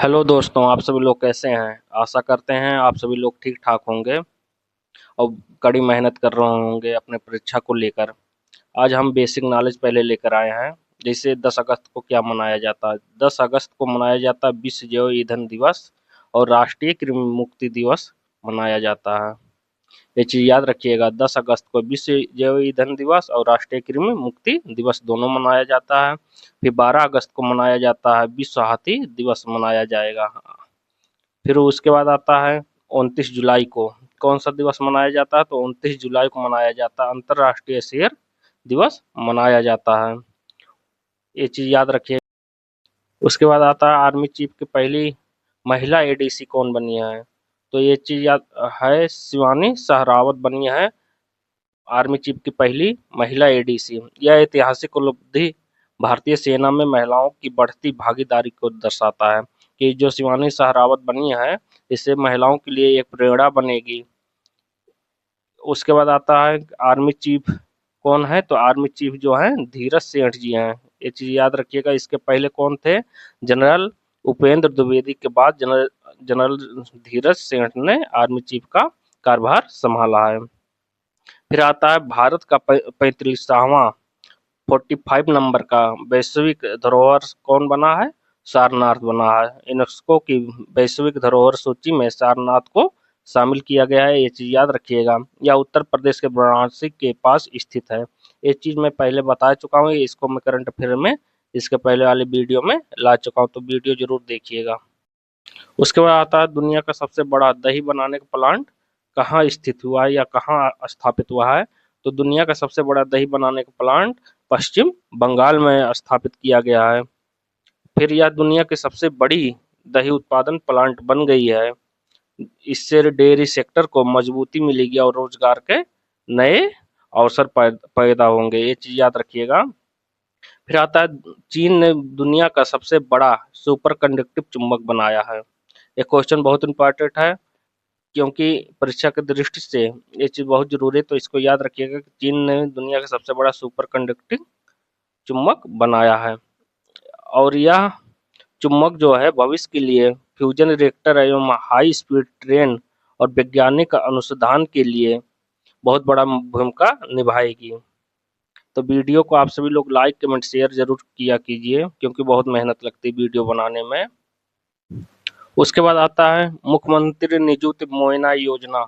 Hello दोस्तों, आप सभी लोग कैसे हैं? आशा करते हैं आप सभी लोग ठीक ठाक होंगे और कड़ी मेहनत कर रहे होंगे अपने परीक्षा को लेकर। आज हम बेसिक नॉलेज पहले लेकर आए हैं। जैसे 10 अगस्त को क्या मनाया जाता है? 10 अगस्त को मनाया जाता है विश्व जैव ईंधन दिवस और राष्ट्रीय कृमि मुक्ति दिवस मनाया जाता है। ये चीज़ याद रखिएगा, 10 अगस्त को विश्व जैव ईंधन दिवस और राष्ट्रीय कृमि मुक्ति दिवस दोनों मनाया जाता है। फिर 12 अगस्त को मनाया जाता है विश्व हाथी दिवस मनाया जाएगा। फिर उसके बाद आता है 29 जुलाई को। कौन सा दिवस मनाया जाता है? तो 29 जुलाई को मनाया जाता है अंतर्राष्ट्रीय शेर दिवस मनाया जाता है। ये चीज़ याद रखिए। उसके बाद आता है आर्मी चीफ की पहली महिला एडीसी कौन बनी है? तो ये चीज़ याद है, शिवानी सहरावत बनी है आर्मी चीफ की पहली महिला एडीसी। यह ऐतिहासिक उपलब्धि भारतीय सेना में महिलाओं की बढ़ती भागीदारी को दर्शाता है कि जो शिवानी सहरावत बनी है, इससे महिलाओं के लिए एक प्रेरणा बनेगी। उसके बाद आता है आर्मी चीफ कौन है? तो आर्मी चीफ जो है धीरज सेठ जी हैं। ये चीज़ याद रखिएगा। इसके पहले कौन थे? जनरल उपेंद्र द्विवेदी के बाद जनरल जनरल धीरज सेठ ने आर्मी चीफ का कार्यभार संभाला है। फिर आता है भारत का 35वां 45 नंबर का वैश्विक धरोहर कौन बना है? सारनाथ बना है। यूनेस्को की वैश्विक धरोहर सूची में सारनाथ को शामिल किया गया है। ये चीज़ याद रखिएगा। यह उत्तर प्रदेश के वाराणसी के पास स्थित है। ये चीज़ मैं पहले बता चुका हूँ, इसको मैं करंट अफेयर में इसके पहले वाले वीडियो में ला चुका हूँ, तो वीडियो जरूर देखिएगा। उसके बाद आता है दुनिया का सबसे बड़ा दही बनाने का प्लांट कहाँ स्थित हुआ है या कहाँ स्थापित हुआ है? तो दुनिया का सबसे बड़ा दही बनाने का प्लांट पश्चिम बंगाल में स्थापित किया गया है। फिर यह दुनिया की सबसे बड़ी दही उत्पादन प्लांट बन गई है। इससे डेयरी सेक्टर को मजबूती मिलेगी और रोजगार के नए अवसर पैदा होंगे। ये चीज याद रखिएगा। फिर आता है चीन ने दुनिया का सबसे बड़ा सुपर कंडक्टिव चुंबक बनाया है। ये क्वेश्चन बहुत इंपॉर्टेंट है क्योंकि परीक्षा की दृष्टि से ये चीज़ बहुत जरूरी है, तो इसको याद रखिएगा कि चीन ने दुनिया का सबसे बड़ा सुपर कंडक्टिंग चुंबक बनाया है। और यह चुंबक जो है भविष्य के लिए फ्यूजन रिएक्टर एवं हाई स्पीड ट्रेन और वैज्ञानिक अनुसंधान के लिए बहुत बड़ा भूमिका निभाएगी। तो वीडियो को आप सभी लोग लाइक कमेंट शेयर जरूर किया कीजिए क्योंकि बहुत मेहनत लगती है वीडियो बनाने में। उसके बाद आता है मुख्यमंत्री निजुत मोयना योजना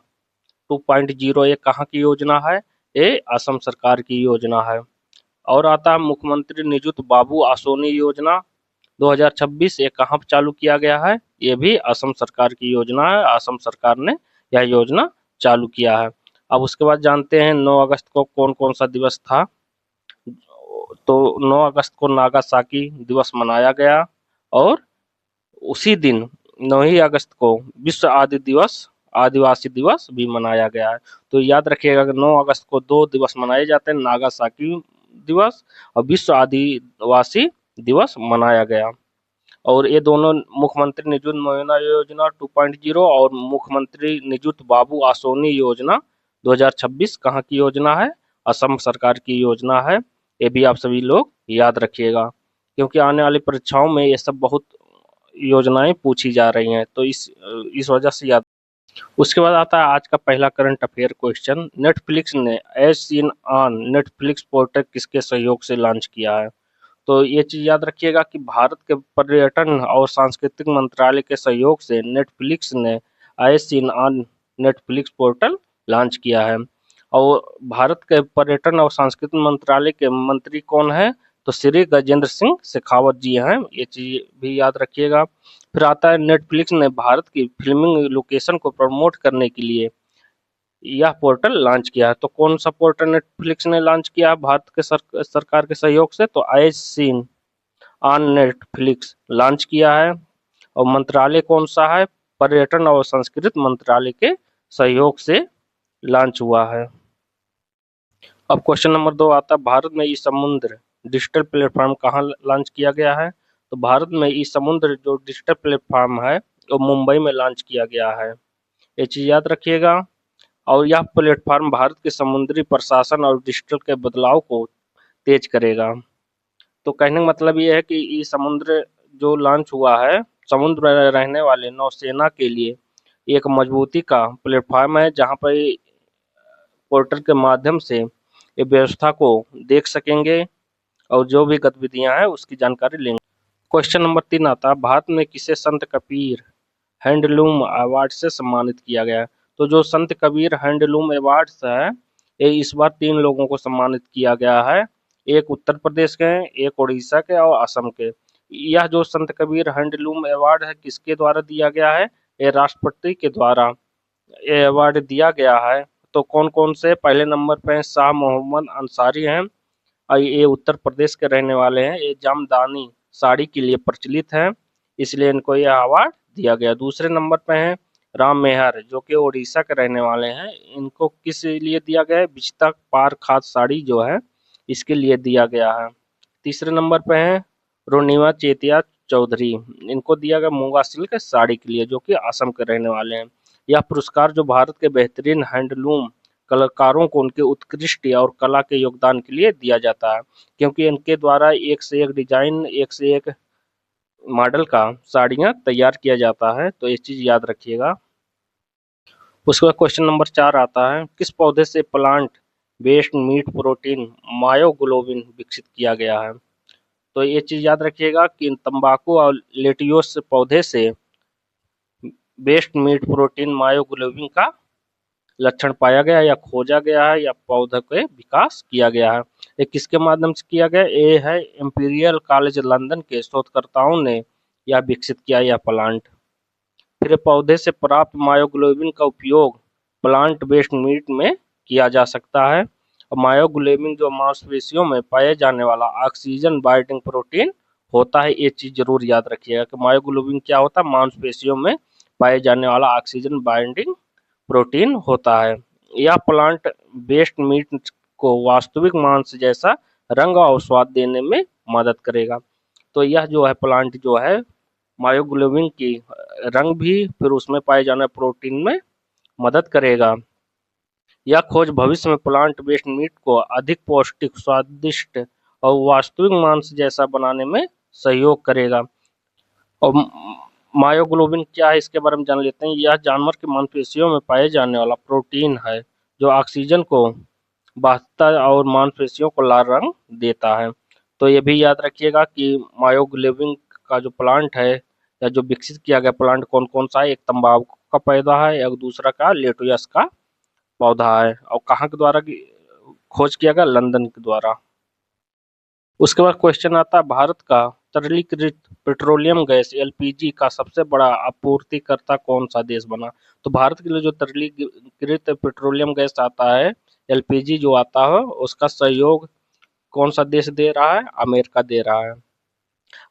2.0। ये कहाँ की योजना है? ये असम सरकार की योजना है। और आता है मुख्यमंत्री निजुत बाबू आसोनी योजना 2026। ये कहाँ पर चालू किया गया है? ये भी असम सरकार की योजना है। असम सरकार ने यह योजना चालू किया है। अब उसके बाद जानते हैं 9 अगस्त को कौन कौन सा दिवस था। तो 9 अगस्त को नागासाकी दिवस मनाया गया और उसी दिन 9 ही अगस्त को विश्व आदिवासी दिवस भी मनाया गया है। तो याद रखिएगा कि 9 अगस्त को दो दिवस मनाए जाते हैं, नागासाकी दिवस और विश्व आदिवासी दिवस मनाया गया। और ये दोनों मुख्यमंत्री निजुत मोयना योजना 2.0 और मुख्यमंत्री निजुत बाबू आसोनी योजना 2026 कहाँ की योजना है? असम सरकार की योजना है। ये भी आप सभी लोग याद रखिएगा क्योंकि आने वाली परीक्षाओं में ये सब बहुत योजनाएं पूछी जा रही हैं, तो इस वजह से याद। उसके बाद आता है आज का पहला करंट अफेयर क्वेश्चन। नेटफ्लिक्स ने as seen on Netflix portal किसके सहयोग से लॉन्च किया है? तो ये चीज याद रखिएगा कि भारत के पर्यटन और सांस्कृतिक मंत्रालय के सहयोग से नेटफ्लिक्स ने as seen on Netflix portal launch किया है। और भारत के पर्यटन और सांस्कृतिक मंत्रालय के मंत्री कौन है? तो श्री गजेंद्र सिंह शेखावत जी हैं। ये चीज भी याद रखिएगा। फिर आता है नेटफ्लिक्स ने भारत की फिल्मिंग लोकेशन को प्रमोट करने के लिए यह पोर्टल लॉन्च किया है। तो कौन सा पोर्टल नेटफ्लिक्स ने लॉन्च किया है भारत के सरकार के सहयोग से? तो as seen on Netflix launch किया है। और मंत्रालय कौन सा है? पर्यटन और संस्कृति मंत्रालय के सहयोग से लॉन्च हुआ है। अब क्वेश्चन नंबर 2 आता है भारत में ई समुद्र डिजिटल प्लेटफॉर्म कहाँ लॉन्च किया गया है? तो भारत में ई समुद्र जो डिजिटल प्लेटफॉर्म है वो मुंबई में लॉन्च किया गया है। ये चीज याद रखिएगा। और यह प्लेटफॉर्म भारत के समुद्री प्रशासन और डिजिटल के बदलाव को तेज करेगा। तो कहने का मतलब ये है कि ई समुद्र जो लॉन्च हुआ है समुद्र में रहने वाले नौसेना के लिए एक मजबूती का प्लेटफॉर्म है, जहां पर पोर्टल के माध्यम से ये व्यवस्था को देख सकेंगे और जो भी गतिविधियां हैं उसकी जानकारी लेंगे। क्वेश्चन नंबर 3 आता है, भारत में किसे संत कबीर हैंडलूम अवार्ड से सम्मानित किया गया है? तो जो संत कबीर हैंडलूम अवार्ड्स है, ये इस बार 3 लोगों को सम्मानित किया गया है। एक उत्तर प्रदेश के हैं, एक उड़ीसा के और असम के। यह जो संत कबीर हैंडलूम अवार्ड है, किसके द्वारा दिया गया है? ये राष्ट्रपति के द्वारा ये अवार्ड दिया गया है। तो कौन कौन से? पहले नंबर पे शाह मोहम्मद अंसारी हैं, और ये उत्तर प्रदेश के रहने वाले हैं। ये जामदानी साड़ी के लिए प्रचलित है, इसलिए इनको यह अवार्ड दिया गया। दूसरे नंबर पे हैं राम मेहर, जो कि उड़ीसा के रहने वाले हैं। इनको किस लिए दिया गया है? बिचता पार खाद साड़ी जो है, इसके लिए दिया गया है। तीसरे नंबर पे हैं रोनिमा चेतिया चौधरी, इनको दिया गया मूंगा सिल्क साड़ी के लिए, जो कि असम के रहने वाले हैं। यह पुरस्कार जो भारत के बेहतरीन हैंडलूम कलाकारों को उनके उत्कृष्ट और कला के योगदान के लिए दिया जाता है, क्योंकि इनके द्वारा एक से एक डिजाइन, एक से एक मॉडल का साड़ियाँ तैयार किया जाता है। तो ये चीज़ याद रखिएगा। उसके बाद क्वेश्चन नंबर 4 आता है, किस पौधे से plant based meat protein myoglobin विकसित किया गया है? तो ये चीज़ याद रखिएगा कि तंबाकू और लेट्यूस पौधे से बेस्ड मीट प्रोटीन मायोग्लोबिन का लक्षण पाया गया या खोजा गया है या पौधे के विकास किया गया है। ये किसके माध्यम से किया गया? ये है इंपीरियल कॉलेज लंदन के शोधकर्ताओं ने यह विकसित किया यह प्लांट। फिर पौधे से प्राप्त मायोग्लोबिन का उपयोग प्लांट बेस्ड मीट में किया जा सकता है। और मायोग्लोबिन जो मांसपेशियों में पाए जाने वाला ऑक्सीजन बाइंडिंग प्रोटीन होता है। ये चीज जरूर याद रखिएगा कि मायोग्लोबिन क्या होता है? मांसपेशियों में पाए जाने वाला ऑक्सीजन बाइंडिंग प्रोटीन होता है। यह प्लांट बेस्ड मीट को वास्तविक मांस जैसा रंग और स्वाद देने में मदद करेगा। तो यह जो है प्लांट जो है मायोग्लोबिन की रंग भी, फिर उसमें पाए जाने प्रोटीन में मदद करेगा। यह खोज भविष्य में प्लांट बेस्ड मीट को अधिक पौष्टिक, स्वादिष्ट और वास्तविक मांस जैसा बनाने में सहयोग करेगा। और मायोग्लोबिन क्या है, इसके बारे में जान लेते हैं। यह जानवर की मांसपेशियों में पाए जाने वाला प्रोटीन है, जो ऑक्सीजन को बहता और मांसपेशियों को लाल रंग देता है। तो ये भी याद रखिएगा कि मायोग्लोबिन का जो प्लांट है या जो विकसित किया गया प्लांट कौन कौन सा है? एक तंबाकू का पौधा है, एक दूसरा का लेट्यूस का पौधा है। और कहाँ के द्वारा खोज किया गया? लंदन के द्वारा। उसके बाद क्वेश्चन आता है, भारत का तरलीकृत पेट्रोलियम गैस एलपीजी का सबसे बड़ा आपूर्तिकर्ता कौन सा देश बना? तो भारत के लिए जो तरलीकृत पेट्रोलियम गैस आता है, एलपीजी जो आता है, उसका सहयोग कौन सा देश दे रहा है? अमेरिका दे रहा है।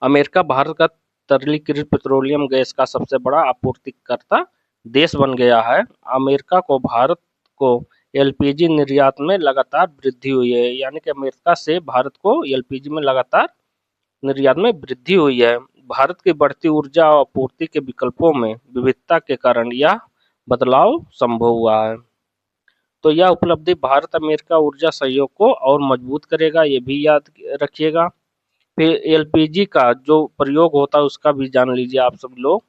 अमेरिका भारत का तरलीकृत पेट्रोलियम गैस का सबसे बड़ा आपूर्तिकर्ता देश बन गया है। अमेरिका को भारत को एलपीजी निर्यात में लगातार वृद्धि हुई है, यानी कि अमेरिका से भारत को एलपीजी में लगातार निर्यात में वृद्धि हुई है। भारत की बढ़ती ऊर्जा आपूर्ति के विकल्पों में विविधता के कारण यह बदलाव संभव हुआ है। तो यह उपलब्धि भारत अमेरिका ऊर्जा सहयोग को और मजबूत करेगा, ये भी याद रखिएगा। फिर एलपीजी का जो प्रयोग होता है उसका भी जान लीजिए आप सब लोग।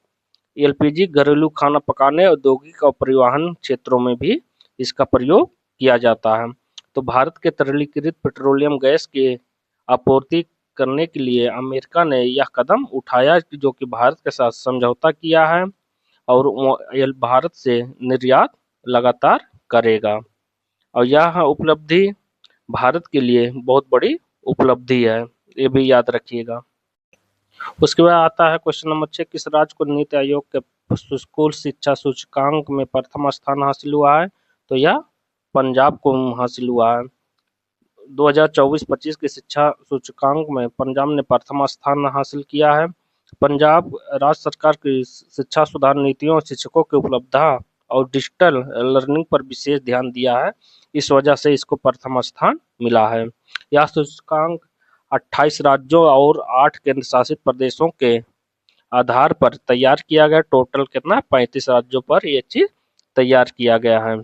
एलपीजी घरेलू खाना पकाने, औद्योगिक और परिवहन क्षेत्रों में भी इसका प्रयोग किया जाता है। तो भारत के तरलीकृत पेट्रोलियम गैस की आपूर्ति करने के लिए अमेरिका ने यह कदम उठाया, जो कि भारत के साथ समझौता किया है और भारत से निर्यात लगातार करेगा। और यह उपलब्धि भारत के लिए बहुत बड़ी उपलब्धि है, ये भी याद रखिएगा। उसके बाद आता है क्वेश्चन नंबर 6, किस राज्य को नीति आयोग के स्कूल शिक्षा सूचकांक में प्रथम स्थान हासिल हुआ है? तो यह पंजाब को हासिल हुआ है। 2024-25 के शिक्षा सूचकांक में पंजाब ने प्रथम स्थान हासिल किया है। पंजाब राज्य सरकार की शिक्षा सुधार नीतियों, शिक्षकों की उपलब्धता और डिजिटल लर्निंग पर विशेष ध्यान दिया है, इस वजह से इसको प्रथम स्थान मिला है। यह सूचकांक 28 राज्यों और 8 केंद्र शासित प्रदेशों के आधार पर तैयार किया गया। टोटल कितना? 35 राज्यों पर यह चीज तैयार किया गया है।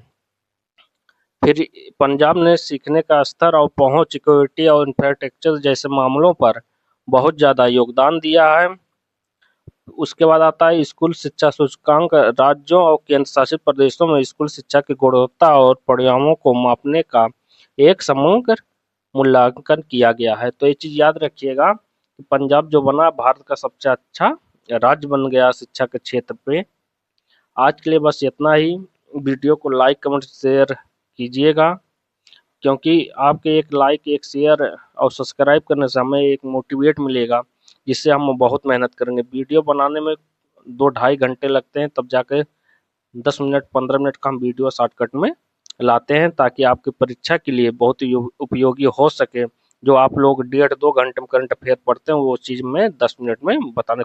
फिर पंजाब ने सीखने का स्तर और पहुंच, सिक्योरिटी और इंफ्रास्ट्रक्चर जैसे मामलों पर बहुत ज़्यादा योगदान दिया है। उसके बाद आता है स्कूल शिक्षा सूचकांक। राज्यों और केंद्र शासित प्रदेशों में स्कूल शिक्षा की गुणवत्ता और परिणामों को मापने का एक समग्र मूल्यांकन किया गया है। तो ये चीज याद रखिएगा कि पंजाब जो बना भारत का सबसे अच्छा राज्य बन गया शिक्षा के क्षेत्र पे। आज के लिए बस इतना ही। वीडियो को लाइक कमेंट शेयर कीजिएगा, क्योंकि आपके एक लाइक एक शेयर और सब्सक्राइब करने से हमें एक मोटिवेट मिलेगा, जिससे हम बहुत मेहनत करेंगे। वीडियो बनाने में 2-2.5 घंटे लगते हैं, तब जाके 10 मिनट 15 मिनट का हम वीडियो शॉर्टकट में लाते हैं, ताकि आपकी परीक्षा के लिए बहुत ही उपयोगी हो सके। जो आप लोग 1.5-2 घंटे में करंट अफेयर पढ़ते हैं वो चीज़ मैं 10 मिनट में बताने